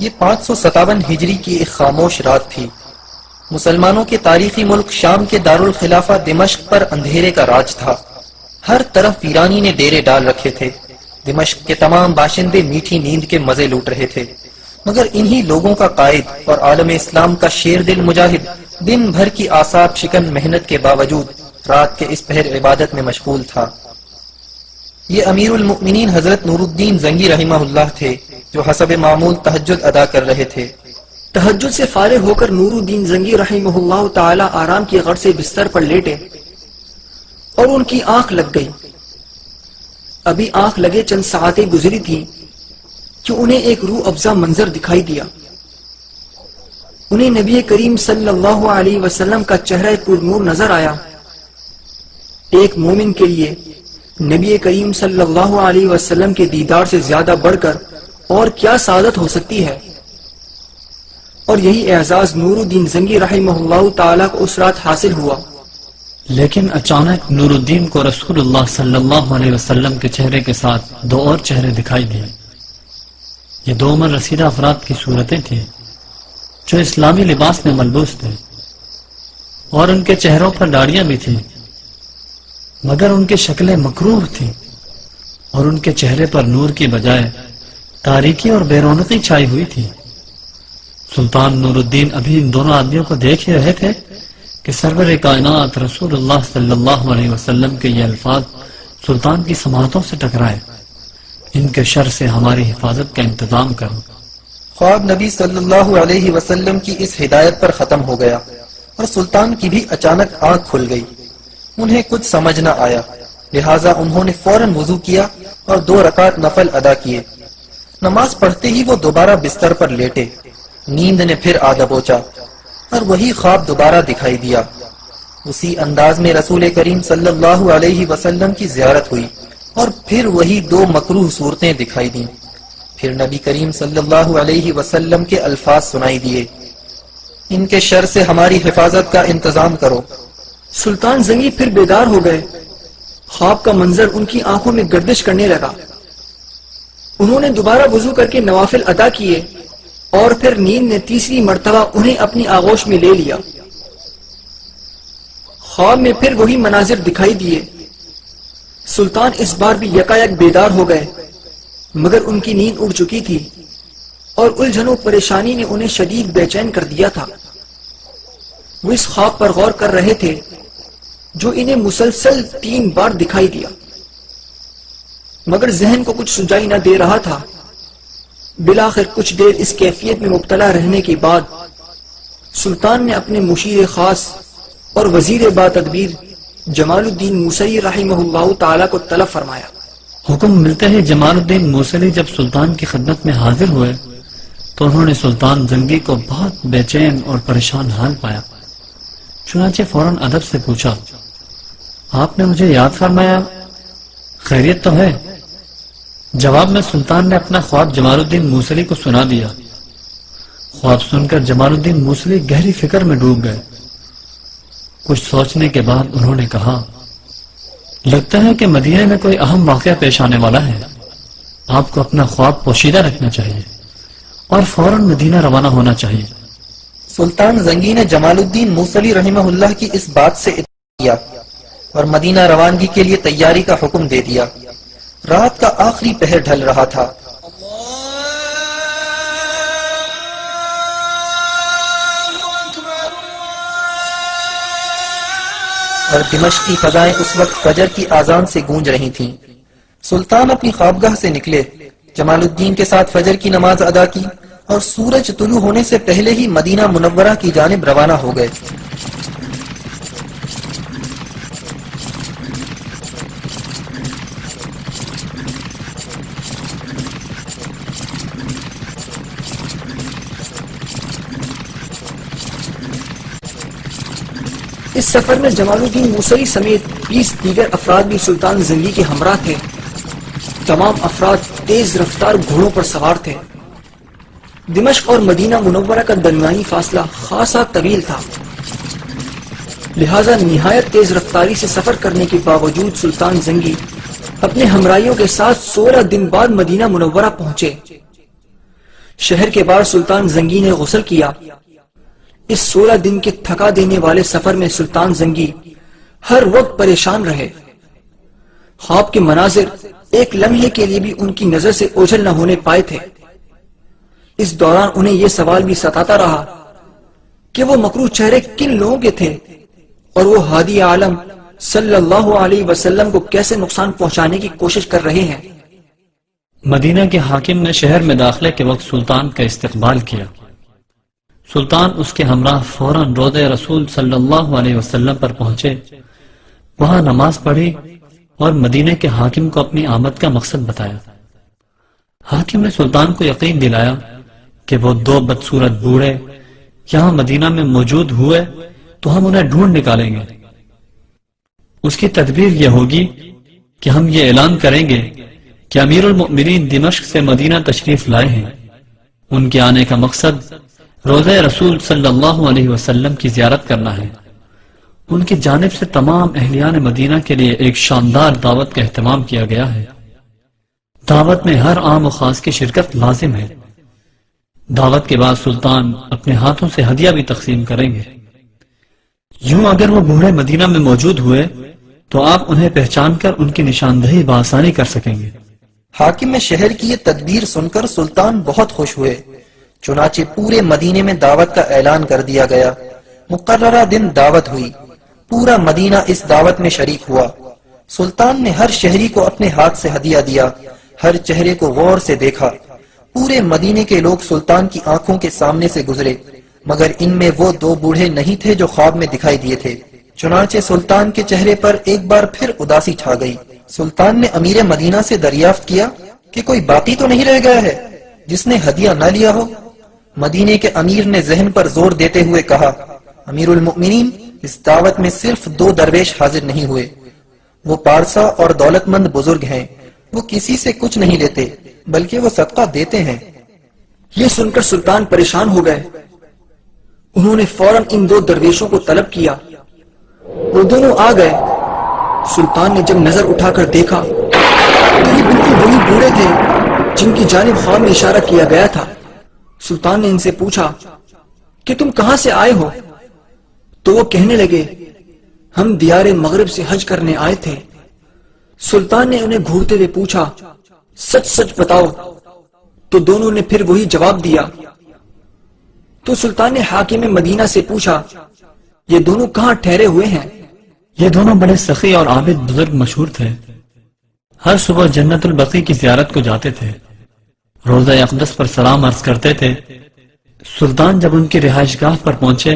یہ 557 ہجری کی ایک خاموش رات تھی۔ مسلمانوں کے تاریخی ملک شام کے دارالخلافہ دمشق پر اندھیرے کا راج تھا۔ ہر طرف ویرانی نے ڈیرے ڈال رکھے تھے۔ دمشق کے تمام باشندے میٹھی نیند کے مزے لوٹ رہے تھے، مگر انہی لوگوں کا قائد اور عالم اسلام کا شیر دل مجاہد دن بھر کی اعصاب شکن محنت کے باوجود رات کے اس پہر عبادت میں مشغول تھا۔ یہ امیر المؤمنین حضرت نور الدین زنگی رحمہ اللہ تھے، جو حسب معمول تہجد ادا کر رہے تھے۔ تہجد سے فارغ ہو کر نور الدین زنگی رحمہ اللہ تعالی آرام کی غرض سے بستر پر لیٹے اور ان کی آنکھ لگ گئی۔ ابھی آنکھ لگے چند ساعتیں گزری تھی کہ انہیں ایک روح افزا منظر دکھائی دیا۔ انہیں نبی کریم صلی اللہ علیہ وسلم کا چہرہ پر نور نظر آیا۔ ایک مومن کے لیے نبی کریم صلی اللہ علیہ وسلم کے دیدار سے زیادہ بڑھ کر اور کیا سعادت ہو سکتی ہے؟ اور یہی اعزاز نور الدین زنگی رحمہ اللہ تعالیٰ کو اس رات حاصل ہوا۔ لیکن اچانک نور الدین کو رسول اللہ صلی اللہ علیہ وسلم کے چہرے کے ساتھ دو اور چہرے دکھائی دیے۔ یہ دو عمر رسیدہ افراد کی صورتیں تھیں جو اسلامی لباس میں ملبوس تھے، اور ان کے چہروں پر داڑیاں بھی تھیں، مگر ان کی شکلیں مکروہ تھیں، اور ان کے چہرے پر نور کی بجائے تاریکی اور بے رونقی چھائی ہوئی تھی۔ سلطان نور الدین ابھی ان دونوں آدمیوں کو دیکھ ہی رہے تھے کہ سرور کائنات رسول اللہ صلی اللہ علیہ وسلم کے یہ الفاظ سلطان کی سماعتوں سے ٹکرائے: ان کے شر سے ہماری حفاظت کا انتظام کرو۔ خواب نبی صلی اللہ علیہ وسلم کی اس ہدایت پر ختم ہو گیا، اور سلطان کی بھی اچانک آنکھ کھل گئی۔ انہیں کچھ سمجھ نہ آیا، لہٰذا انہوں نے فوراً وضو کیا اور 2 رکعت نفل ادا کیے۔ نماز پڑھتے ہی وہ دوبارہ بستر پر لیٹے۔ نیند نے پھر آ دبوچا اور وہی خواب دوبارہ دکھائی دیا۔ اسی انداز میں رسول کریم صلی اللہ علیہ وسلم کی زیارت ہوئی، اور پھر وہی 2 مکروہ صورتیں دکھائی دیں۔ پھر نبی کریم صلی اللہ علیہ وسلم کے الفاظ سنائی دیے: ان کے شر سے ہماری حفاظت کا انتظام کرو۔ سلطان زنگی پھر بیدار ہو گئے۔ خواب کا منظر ان کی آنکھوں میں گردش کرنے لگا۔ انہوں نے دوبارہ وضو کر کے نوافل ادا کیے، اور پھر نیند نے تیسری مرتبہ انہیں اپنی آغوش میں لے لیا۔ خواب میں پھر وہی مناظر دکھائی دیے۔ سلطان اس بار بھی یکایک بیدار ہو گئے، مگر ان کی نیند اڑ چکی تھی، اور الجھن و پریشانی نے انہیں شدید بے چین کر دیا تھا۔ وہ اس خواب پر غور کر رہے تھے جو انہیں مسلسل 3 بار دکھائی دیا، مگر ذہن کو کچھ سجائی نہ دے رہا تھا۔ بلاخر کچھ دیر اس کیفیت میں مبتلا رہنے کے بعد سلطان نے اپنے مشیر خاص اور وزیر با تدبیر جمال الدین موصلی رحمہ اللہ تعالیٰ کو طلب فرمایا۔ حکم ملتے ہی جمال الدین موصلی جب سلطان کی خدمت میں حاضر ہوئے تو انہوں نے سلطان زنگی کو بہت بے چین اور پریشان حال پایا۔ چنانچہ فوراً ادب سے پوچھا: آپ نے مجھے یاد فرمایا، خیریت تو ہے؟ جواب میں سلطان نے اپنا خواب جمال الدین موصلی کو سنا دیا۔ خواب سن کر جمال الدین موصلی گہری فکر میں ڈوب گئے۔ کچھ سوچنے کے بعد انہوں نے کہا: لگتا ہے کہ مدینہ میں کوئی اہم واقعہ پیش آنے والا ہے۔ آپ کو اپنا خواب پوشیدہ رکھنا چاہیے اور فوراً مدینہ روانہ ہونا چاہیے۔ سلطان زنگی نے جمال الدین موصلی رحمہ اللہ کی اس بات سے اطمینان کیا اور مدینہ روانگی کے لیے تیاری کا حکم دے دیا۔ رات کا آخری پہر ڈھل رہا تھا۔ اور دمشق کی فضائیں اس وقت فجر کی آذان سے گونج رہی تھیں۔ سلطان اپنی خوابگاہ سے نکلے، جمال الدین کے ساتھ فجر کی نماز ادا کی، اور سورج طلوع ہونے سے پہلے ہی مدینہ منورہ کی جانب روانہ ہو گئے۔ اس سفر میں جمال الدین موصلی سمیت 20 دیگر افراد بھی سلطان زنگی کے ہمراہ تھے۔ تمام افراد تیز رفتار گھوڑوں پر سوار تھے۔ دمشق اور مدینہ منورہ کا درمیانی فاصلہ خاصا طویل تھا، لہذا نہایت تیز رفتاری سے سفر کرنے کے باوجود سلطان زنگی اپنے ہمراہیوں کے ساتھ 16 دن بعد مدینہ منورہ پہنچے۔ شہر کے باہر سلطان زنگی نے غسل کیا۔ اس 16 دن کے تھکا دینے والے سفر میں سلطان زنگی ہر وقت پریشان رہے۔ خواب کے مناظر ایک لمحے کے لیے بھی ان کی نظر سے اوجھل نہ ہونے پائے تھے۔ اس دوران انہیں یہ سوال بھی ستاتا رہا کہ وہ مکروہ چہرے کن لوگوں کے تھے اور وہ ہادی عالم صلی اللہ علیہ وسلم کو کیسے نقصان پہنچانے کی کوشش کر رہے ہیں۔ مدینہ کے حاکم نے شہر میں داخلے کے وقت سلطان کا استقبال کیا۔ سلطان اس کے ہمراہ فوراً روضہ رسول صلی اللہ علیہ وسلم پر پہنچے، وہاں نماز پڑھی اور مدینہ کے حاکم کو اپنی آمد کا مقصد بتایا۔ حاکم نے سلطان کو یقین دلایا کہ وہ 2 بدصورت بوڑھے یہاں مدینہ میں موجود ہوئے تو ہم انہیں ڈھونڈ نکالیں گے۔ اس کی تدبیر یہ ہوگی کہ ہم یہ اعلان کریں گے کہ امیر المؤمنین دمشق سے مدینہ تشریف لائے ہیں۔ ان کے آنے کا مقصد روضہ رسول صلی اللہ علیہ وسلم کی زیارت کرنا ہے۔ ان کی جانب سے تمام اہلیان مدینہ کے لیے ایک شاندار دعوت کا اہتمام کیا گیا ہے۔ دعوت میں ہر عام و خاص کی شرکت لازم ہے۔ دعوت کے بعد سلطان اپنے ہاتھوں سے ہدیہ بھی تقسیم کریں گے۔ یوں اگر وہ بوڑھے مدینہ میں موجود ہوئے تو آپ انہیں پہچان کر ان کی نشاندہی بآسانی کر سکیں گے۔ حاکم شہر کی یہ تدبیر سن کر سلطان بہت خوش ہوئے، چنانچہ پورے مدینے میں دعوت کا اعلان کر دیا گیا۔ مقررہ دن دعوت ہوئی، پورا مدینہ اس دعوت میں شریک ہوا۔ سلطان نے ہر شہری کو اپنے ہاتھ سے ہدیہ دیا، ہر چہرے کو غور سے دیکھا۔ پورے مدینے کے لوگ سلطان کی آنکھوں کے سامنے سے گزرے، مگر ان میں وہ 2 بوڑھے نہیں تھے جو خواب میں دکھائی دیے تھے۔ چنانچہ سلطان کے چہرے پر ایک بار پھر اداسی چھا گئی۔ سلطان نے امیر مدینہ سے دریافت کیا کہ کوئی باقی تو نہیں رہ گیا ہے جس نے ہدیہ نہ لیا ہو۔ مدینے کے امیر نے ذہن پر زور دیتے ہوئے کہا، امیر المؤمنین، اس دعوت میں صرف 2 درویش حاضر نہیں ہوئے۔ وہ پارسا اور دولت مند بزرگ ہیں، وہ کسی سے کچھ نہیں لیتے بلکہ وہ صدقہ دیتے ہیں۔ یہ سن کر سلطان پریشان ہو گئے۔ انہوں نے فوراً ان 2 درویشوں کو طلب کیا۔ وہ دونوں آ گئے۔ سلطان نے جب نظر اٹھا کر دیکھا تو یہ بالکل وہی بوڑھے تھے جن کی جانب خواب میں اشارہ کیا گیا تھا۔ سلطان نے ان سے پوچھا کہ تم کہاں سے آئے ہو؟ تو وہ کہنے لگے، ہم دیار مغرب سے حج کرنے آئے تھے۔ سلطان نے انہیں گھورتے ہوئے پوچھا، سچ سچ بتاؤ؟ تو دونوں نے پھر وہی جواب دیا۔ تو سلطان نے حاکم مدینہ سے پوچھا، یہ دونوں کہاں ٹھہرے ہوئے ہیں؟ یہ دونوں بڑے سخی اور عابد بزرگ مشہور تھے، ہر صبح جنت البقیع کی زیارت کو جاتے تھے، روضہ اقدس پر سلام عرض کرتے تھے۔ سلطان جب ان کی رہائش گاہ پر پہنچے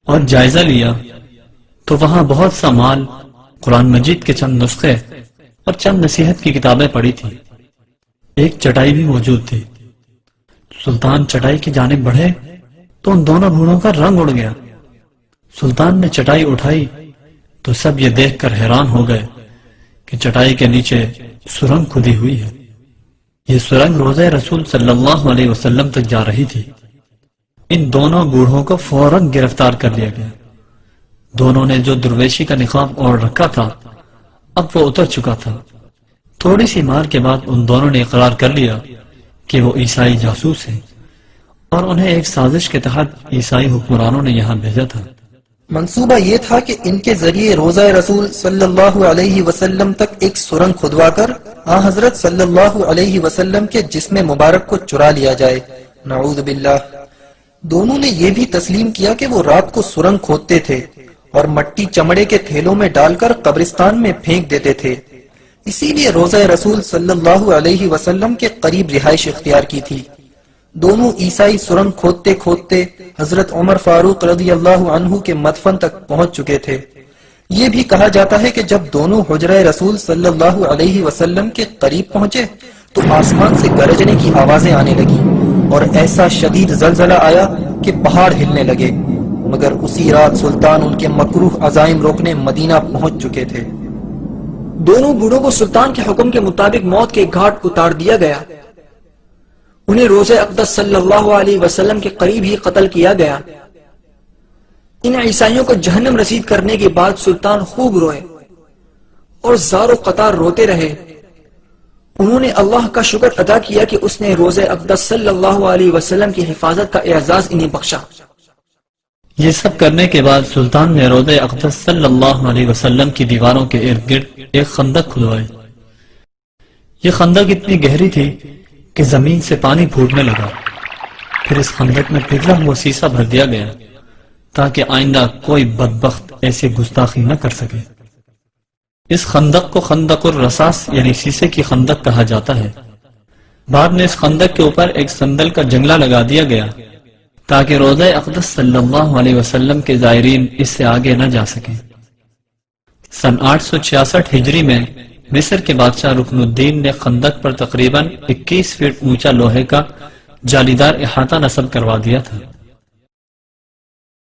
اور جائزہ لیا تو وہاں بہت سا مال، قرآن مجید کے چند نسخے اور چند نصیحت کی کتابیں پڑی تھی۔ ایک چٹائی بھی موجود تھی۔ سلطان چٹائی کی جانب بڑھے تو ان دونوں بوڑھوں کا رنگ اڑ گیا۔ سلطان نے چٹائی اٹھائی تو سب یہ دیکھ کر حیران ہو گئے کہ چٹائی کے نیچے سرنگ کھدی ہوئی ہے۔ یہ سرنگ روضہ رسول صلی اللہ علیہ وسلم تک جا رہی تھی۔ ان دونوں بوڑھوں کو فوراً گرفتار کر لیا گیا۔ دونوں نے جو درویشی کا نقاب اوڑھ رکھا تھا اب وہ اتر چکا تھا۔ تھوڑی سی مار کے بعد ان دونوں نے اقرار کر لیا کہ وہ عیسائی جاسوس ہیں اور انہیں ایک سازش کے تحت عیسائی حکمرانوں نے یہاں بھیجا تھا۔ منصوبہ یہ تھا کہ ان کے ذریعے روضہ رسول صلی اللہ علیہ وسلم تک ایک سرنگ کھدوا کر آن حضرت صلی اللہ علیہ وسلم کے جسم مبارک کو چرا لیا جائے، نعوذ باللہ۔ دونوں نے یہ بھی تسلیم کیا کہ وہ رات کو سرنگ کھودتے تھے اور مٹی چمڑے کے تھیلوں میں ڈال کر قبرستان میں پھینک دیتے تھے، اسی لیے روضہ رسول صلی اللہ علیہ وسلم کے قریب رہائش اختیار کی تھی۔ دونوں عیسائی سرنگ کھودتے کھودتے حضرت عمر فاروق رضی اللہ عنہ کے مدفن تک پہنچ چکے تھے۔ یہ بھی کہا جاتا ہے کہ جب دونوں حجرہ رسول صلی اللہ علیہ وسلم کے قریب پہنچے تو آسمان سے گرجنے کی آوازیں آنے لگی اور ایسا شدید زلزلہ آیا کہ پہاڑ ہلنے لگے، مگر اسی رات سلطان ان کے مکروہ عزائم روکنے مدینہ پہنچ چکے تھے۔ دونوں بوڑھوں کو سلطان کے حکم کے مطابق موت کے گھاٹ اتار دیا گیا۔ انہیں روضہ اقدس صلی اللہ علیہ وسلم کے قریب ہی قتل کیا گیا۔ ان عیسائیوں کو جہنم رسید کرنے کے بعد سلطان خوب روئے اور زار و قطار روتے رہے۔ انہوں نے اللہ کا شکر ادا کیا کہ اس نے روزہ اقدس صلی اللہ علیہ وسلم کی حفاظت کا اعزاز انہیں بخشا۔ یہ سب کرنے کے بعد سلطان نے روضہ اقدس صلی اللہ علیہ وسلم کی دیواروں کے ارد گرد ایک خندق کھدوائی۔ یہ خندق اتنی گہری تھی کہ زمین سے پانی پھوٹنے لگا۔ پھر اس خندق میں پگھلا ہوا سیسہ بھر دیا گیا تاکہ آئندہ کوئی بدبخت ایسی گستاخی نہ کر سکے۔ اس خندق کو خندق الرصاص یعنی سیسے کی خندق کہا جاتا ہے۔ بعد میں اس خندق کے اوپر ایک سندل کا جنگلہ لگا دیا گیا تاکہ روضہ اقدس صلی اللہ علیہ وسلم کے زائرین اس سے آگے نہ جا سکیں۔ سن 866 ہجری میں مصر کے بادشاہ رکن الدین نے خندق پر تقریباً 21 فٹ اونچا لوہے کا جالیدار احاطہ نصب کروا دیا تھا۔